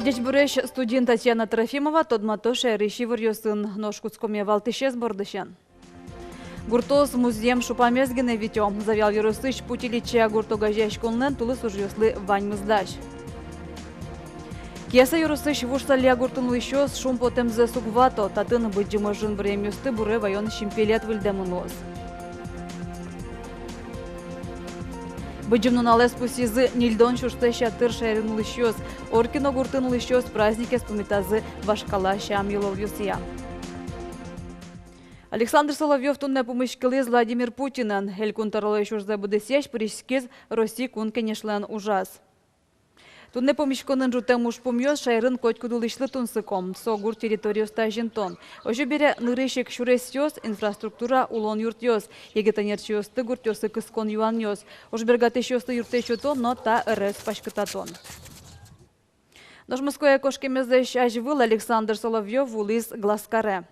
Дечбуреш студент Татьяна Трофимова тодматоша решивер йосын ножкутскоме валтышез бордышен. Гуртос музеем шупамезгене витем, завял Яросыч путилича гуртогажяш конлен тулыс уж йослы ваньмыздаш. Кеса Яросыч вушталя гуртун лыщос шум потемзе сугвато, татын быджимажын времюсты буре вайон шимпелет вильдемынлос. Быджимнун алес пусизы нильдон шуштеща тыр шайрын лыщос, оркино гуртын лыщос празднике спумитазы вашкала шам елов юсия. Александр Соловьев тунне помышкилыз Владимир Путинен. Элькун тарлы шурза будесеш прискиз России кун кенешлен ужас. Тунне помышконын жутем уж помьёс шайрын котькудулышлы тунсыком. Согур территорию стажентон. Ожо бере нырышек шуресьёс, инфраструктура улон юртьёс. Егетанерчиосты гуртёсы кыскон юаньёс. Ож бергатешёсты юртечотон, но та РС пашкататон. Ножмыское кошкемездеш ажвыл Александр Соловьев улыз глазкаре.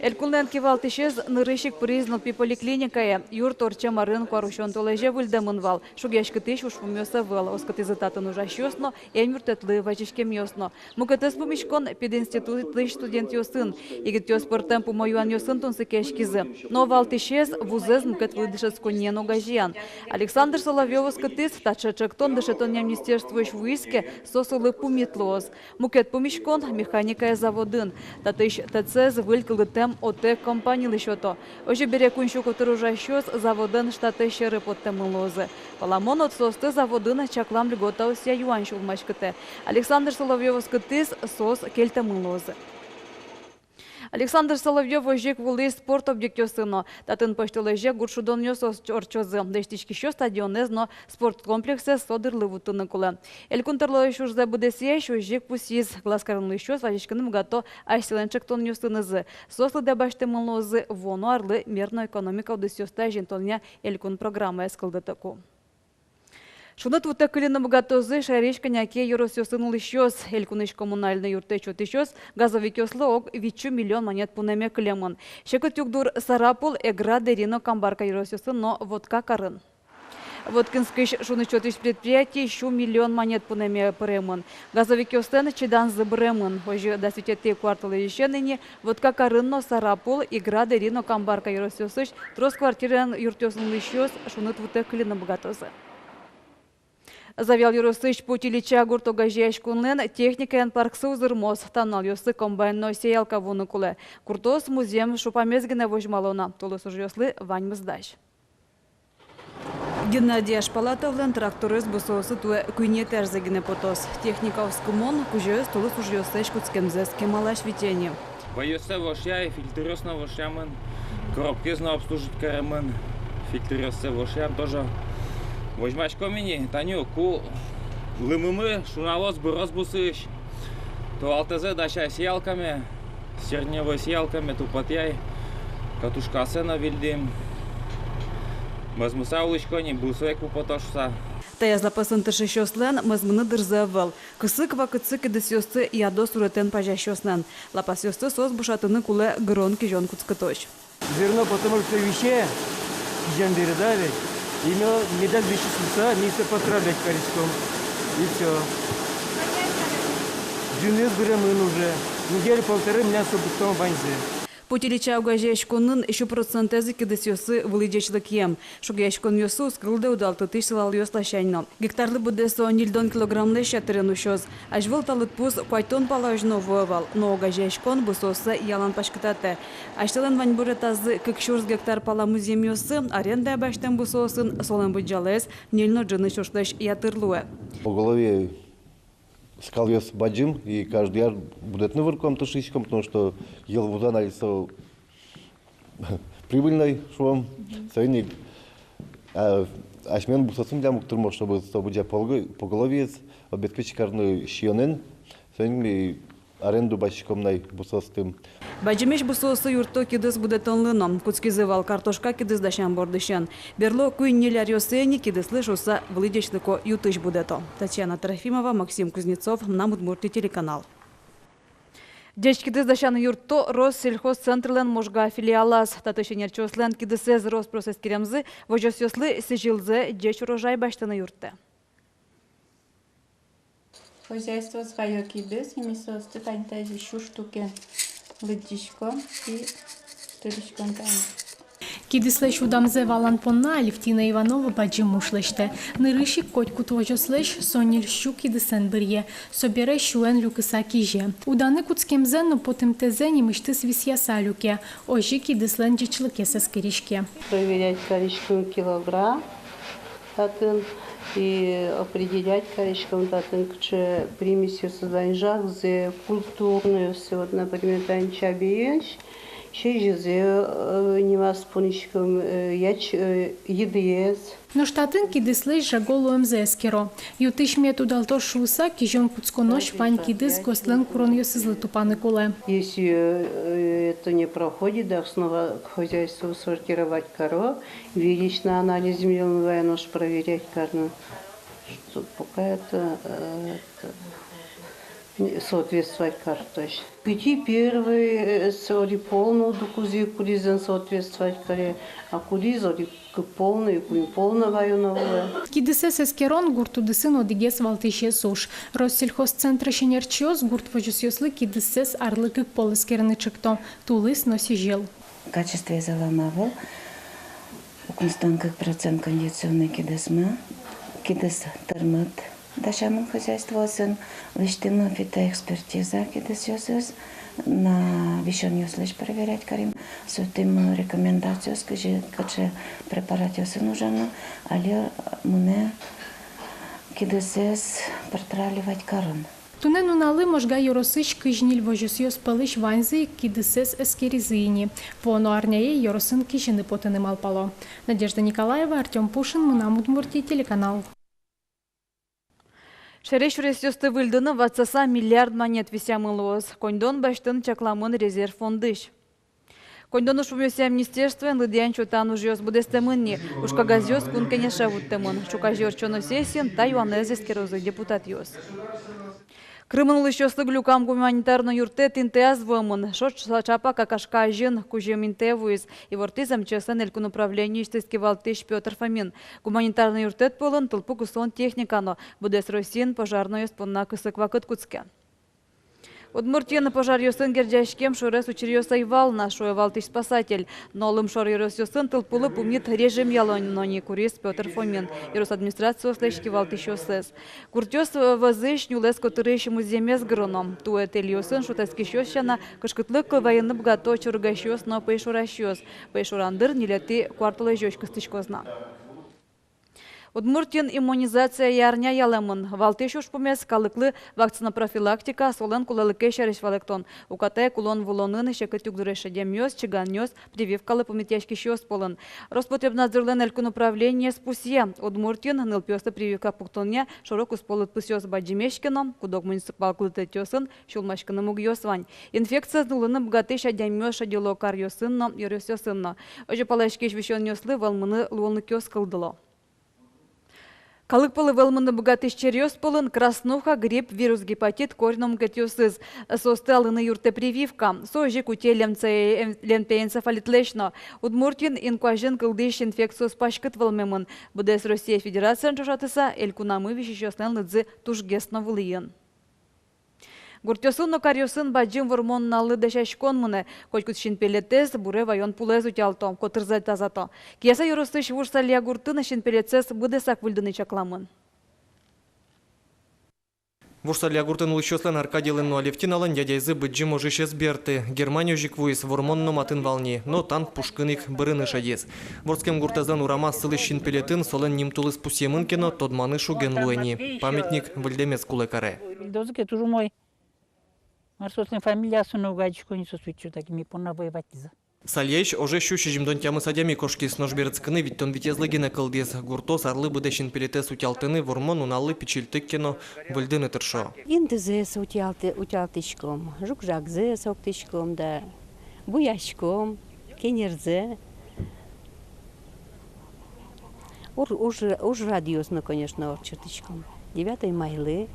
Элькулнен кивалтышез нырышик признал пи поликлиникае. Юрт орча марын кварушон толеже выльдамынвал. Шугяшкытыш ушпумёса выл. Оскатызытатын ужащёсно, эмюртетлы вачишкем ёсно. Мукатес помишкон пединститут тыш студент ёсын. Игит ёс пыртем пумоюан ёсын тунсы кешкизы. Но валтышез вузез мукат выдышес коньено гажиан. Александр Соловьев оскатыз тачачактон дышетон министерствуешь вуиске сосулы пумитлоз. Мукет помишкон механикая заводын. Татыш тацез вылькылытем оте компании лишото. Ожи бере куншу котыружащос заводын штаты шеры подтемылозы. Паламон от состы заводын чаклам льготауся юаншу умашкыте. Александр Соловьев скытыз сос кельтемылозы. Александр Соловьев ожик вулы спорт объектёсыно. Татын поштылыже гуршудон ёсос орчозы. Дештичкищо стадионез, но спорт комплексе содырлы вутыны кулы. Элькунтарлы шурза будесеш ожик пусиз. Глазкарын лыщос вазишканым гато айсиленчик тон ёсынызы. Сослы дебаштемылозы вону арлы мерно экономика удесёста жентоня элькун программа эскылдытыку. Шунат вот так или набогатозы шаришка няке юросёсын лыщос. Элькуныш коммунальный юртечо тыщос газовикёслы ок 1 миллион монет пунеме клемон. Шекот югдур сарапул эгра дерино камбарка юросёсын, но водка карын. Воткинскиш шунычотыш предприятий 1 миллион монет пунеме премон. Газовикёстен чедан забремон. Ожи досвететые кварталы еще ныне водка карынно сарапул игра дерино камбарка юросёсыш трос квартирен юртёсын лыщос шунат вот так или набогатозы. Завял Яросыч путилича гуртогажеш кунлен техникаен парксы узырмоз. Танал ёсы комбайнно сеялка вуны куле. Куртос музеем шупамезгене вожмалона. Толыс уж ёслы ваньмыздаш. Геннадий Ашпалатовлен тракторыз бусосы туе куйне терзегене потос. Техниковскумон кужёс толыс уж ёсыш куцкемзес кемалаш витенье. Боёсы вошья и фильтрёсно вошьямын. Коробки зно обслужить карамын. Фильтрёсы вошьям тоже. Возьмаш комини, Таню, ку лымымы, шуналос бы разбусыш. То алтезе дача сиялками, серневой сиялками, тупотяй, катушка сена вильдим. Мазмуса улычкони, бусуэку потошса. Тая запасын тышещослен мазмыны дырзавал. Кысык вакытсы кедесёсты ядо суретен пажащоснен. Лапасёсты сос бушатыны куле грон кижон куцкыточ. Зерно потому что вещи, кижон дырдавить. Имел медаль вещества, место потравлять коричком. И все. Дюнес берем уже. Неделю-полторы мясо бутом ваньзе. Путилича угажешконын еще процентезы кедесёсы вылыдечлык ем. Шугешкон ёсу скрылды удалты тыш сылал ёслашайно. Гектарлы будесо нильдон килограммлы шатырын ушоз. Ажвыл талыт пуз куайтон палажно воевал. Но угажешкон бусосы ялан пашкытаты. Аштылын ваньбуры тазы кыкшурс гектар пала музеем ёсы. Аренда баштен бусосын солен буджалес нильно джыны шушташ ятырлуэ. По голове скал ёс баджим, и каждый яр будет навырком тушичком, потому что ел вода на лицо прибыльной швом. Сойник. Ашмен бусосым для муктурмо, чтобы будя по голове обеспечить каждый щенен. Сойник аренду бачком на бусостым. Баджимеш бусосы юрто кидыс буде тонлыном. Куцкизывал картошка кидыс дашан бордышен. Берло куйнеляр ёсени кидыс лышуса влидечлыко ютыш будето. Татьяна Трофимова, Максим Кузнецов, на Удмуртия телеканал. Дечь кидыс дашан юрто Россельхозцентрлен можга филиалас. Татышенер чослен кидысез Роспроцесс керемзы, вожос ёслы сижилзе дечь урожай баштаны юртте. Хозяйство с хайокидес, и мисо стытань тази шу штуки лыдишко и тырышком там. Кидислеш удамзе валан понна Алевтина Иванова баджи мушлеште. Нырышик котку твожослеш сонил щу кидисен бірге. Собере шуен люкыса киже. Уданы куцкемзен, но потом тезени мышты свисьяса люке. Ожи кидислен джичлыке сескиришке. Проверять количество килограмм татын и определять количество татын, че примесью созданжах за культурную все, вот, например, танчабиенш, ще не вас поничком яч едиез. Но штатын кидислеш жаголу эмзескеро. Ютыш метод алто шуса кижон куцконош вань кидис кослен курон йосызлы тупаны куле. Если это не проходит, да, снова к хозяйству сортировать коров, видишь на анализ земельного нож проверять корну. Что пока это соответствовать карточ. Пяти первый соли полную докузи куризен соответствовать коре, а куризоли к полной, полного юнового. Кидисес эскерон гурту десин одигес валтише суш. Россельхозцентр шенерчиоз гурт вожусьослы кидисес арлыкык полыскерны чыкто. Тулыс носижел. Качестве заламавал. Окунстан как процент кондиционный кидесма. Кидес термат. Дашамын хозяйствосын, лиштимна фитоэкспертиза кидесёсыз, на вишон ёслыш проверять карим, сутим рекомендациёс, каче препаратёсы нужно, але муне кидесес портраливать карон. Тунен уналы можга yorosыш кыжнил вожусьёс пылыш ванзы кидисес эскеризыни. Воно арняе yorosын кишины потыным алпало. Надежда Николаева, Артем Пушин, Мунам Удмуртий, телеканал. Шереш ресёсты выльдыны ватсаса миллиард монет висямылуыз. Кондон баштын чакламын резерв фондыш. Кондон уж помёсе амнистирствен лыдян чутан уж ёс будестемынни. Уж кагазёс кун кенеша вуттемын. Шукажёр чоно сессиен та юанезис керозы депутат ёс. Крымын улышёслы глюкам гуманитарно юрте тинтеаз вымын. Шот чапа какашка ажин кужем интевуиз. И вортизам чесен элькун управлению истыски валтыш Петр Фомин. Гуманитарно юртет полын тылпу кусон техникано. Будес Росин пожарно ёс понна кысык вакыт куцке. Удмуртияны пожар ёсын гердяшкем шорес учерёса ивал нашой валтыш спасатель. Нолым шор ёсын тылпулы пумнит режим ялонони курис Петр Фомин. Ирос администрацию слышки валтыш ёсыз. Куртёс вазыш нюлес котырыш муземес гроном. Туэтель ёсын шутески щёщана кышкытлык военный бгато чургащёс, но пейшуращёс. Пейшурандыр нелеты кварталы жёшка стычкозна. Удмуртин иммунизация ярня ялемын. Валтыш ушпумес калыклы вакцина профилактика солен кулалыке шариш валектон. Укате кулон вулонын шекетюк дуреша демьёс, чиганьёс, прививкалы помитяшки щёс полын. Роспотребнадзорлен элькун управление спусье. Удмуртин нылпёсты прививка пуктоне широк усполыт пысёс баджимешкином, кудок муниципал клытетёсын, шулмашкиным угьёсвань. Инфекция знулыны бгатыша демьёша дело карьёсынно, ёрёсёсынно. Ожи палашкеш вещен нёслы валмыны луоны кёс кылдыло. Калык полы велманы богатыш черёс полын, краснуха, грипп, вирус, гепатит, корном гатюсыз. Состалыны юрте прививка. Сожи куте лемпеенцефалит лешно. Удмуртин инкуажен кылдыш инфекцию спашкыт велмемын. Будес Россия Федерация жашатыса, элькунамы вещещёснен лыдзы тужгесно вылыйын. Гуртёсын карьёсын баджим вормон налы дешашкон мыны. Котькут шинпелетез буре вайон пулез утялто, котырзать тазато. Кияса юростыш вурсалия гуртына шинпелетез будесак выльдыны чакламын. Вурсалия гуртын улышёслен Аркадийлын Алевтиналын дядяйзы быджим ожишес берты. Германия жиквуис вормонно матын волни, но тан пушкынык бырыны шадес. Ворскем гуртазан урама сылы шинпелетін солен нимтулыс пусемынкено тодманы шуген луэни. Памятник выльдемес кулekare. Марсослен фамилиясын угадичко не сосвечу, так ми понна воевать за. Сальяйш уже щущи жимдон тямы садями кошки с ножберецканы виттон витезлыгина кылдес. Гуртос арлы быдешин пелетес утялтыны вормон уналы печильтыккено выльдыны тыршо. Индезес утялтышком, жукжакзес октышком, да буяшком, кенерзе. Уж радиосно, конечно, чертышком. 9 майлы,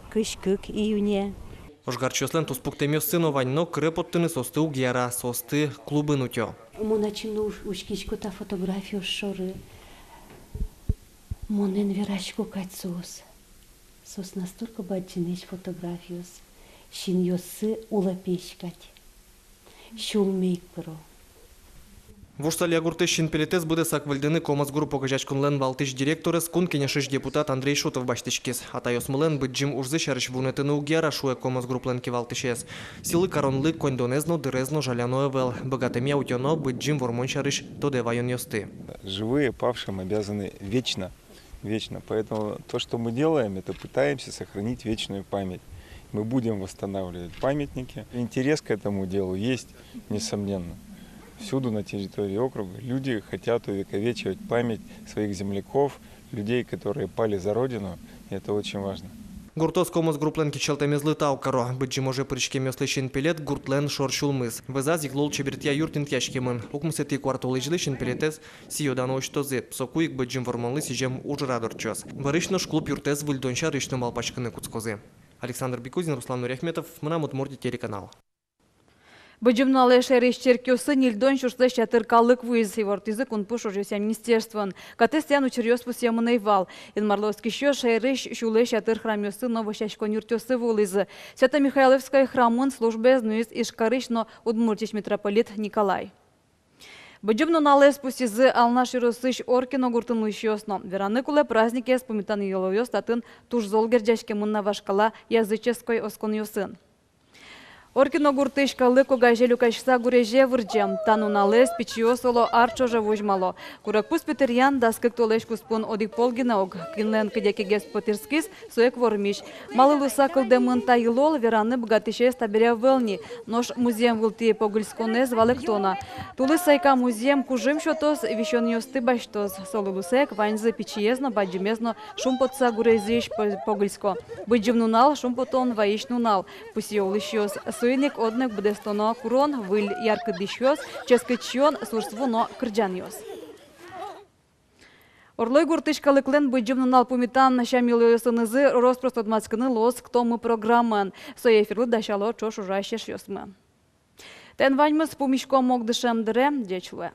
кышкык июне. Ожгарчослен туспуктемёс сыновань, но крепоттыны состы угьяра, состы клубы нутё. Моначину ушкичко-то фотографию шоры. Монен верачко кацус. Сос настолько баджинеш фотографиос. Шин йосы улапешкать. Шулмейк про. Вурсали агурты шинпелетес буде саквальдыны комас группа гажачкунлен балтыш директорес кун кенешиш депутат Андрей Шутов баштычкес. Атайосмылен быджим урзы шарыш вунетыны угера шуе комас групплен кевалтышес. Силы коронлы кондонезно дырезно жаляное вел. Богатымя утено быджим вормон шарыш тоде вайон йосты. Живые павшим обязаны вечно. Поэтому то, что мы делаем, это пытаемся сохранить вечную память. Мы будем восстанавливать памятники. Интерес к этому делу есть, несомненно. Всюду на территории округа люди хотят увековечивать память своих земляков, людей, которые пали за родину, и это очень важно. Гуртос комас групплен кичалтемезлы таукаро. Быджим уже причкем ёслы шинпелет гуртлен шоршулмыз. Вызаз иглол чебертья юртин тяжкемын. Укмусети квартолыжлы шинпелетес сиёдано оштозе. Сокуик быджим вормонлы сижем ужрадорчос. Барышнош клуб юртез выльдонча рышны малпачканы куцкозы. Александр Бекузин, Руслан Нуряхметов, Мнамут Морди, телеканал. Быджымналы шереш черкёсы нильдон шурсы шатыркалык вуиз сивортизы кунпуш уже сям министерствон. Катестян учерёс пусемный вал. Инмарловский шо шереш шулы шатыр храмёсы новощачкон юртёсы вулызы. Свято-Михайловская храмон службе знуиз ишкарышно удмуртич митрополит Николай. Быджымналы спусизы ална широсыш оркино гуртын лыщёсно. Вераны куле праздники спомитан еловёс татын тужзол герджачке мынна вашкала языческой оскон ёсын. Оркино гуртышка лыко гажелю качса гуреже вырджем, тануналес пичиосоло арчоже вужмало. Курак пус петерьян даскык толеш куспун одик полгиног, кинлен кедекегес потирскис суек вормиш. Малы луса кылдемын тайылол вераны богатыше стаберя вэлни, нож музеем вылти погульсконез валектона. Тулы сайка музеем кужим шотос вещон ёсты баштос, солы лусек ваньзы пичиезно баджимезно шумпотса гурезиш погульско. Быджим нунал шумпотон ваиш нунал, пусио лыщёс. Суйник одник буде стоно курон, виль ярко дишьос, ческачьон сурсвуно кырджаньос. Орлой гуртышка лыклен быджымнунал пумитан шамилёсынызы роспростодмацкыны лоск тому программан. Сой эфирлы дашало чош ужащеш ёсмы. Тен ваньмыз пумишко мокдышем дыре дечлуэ.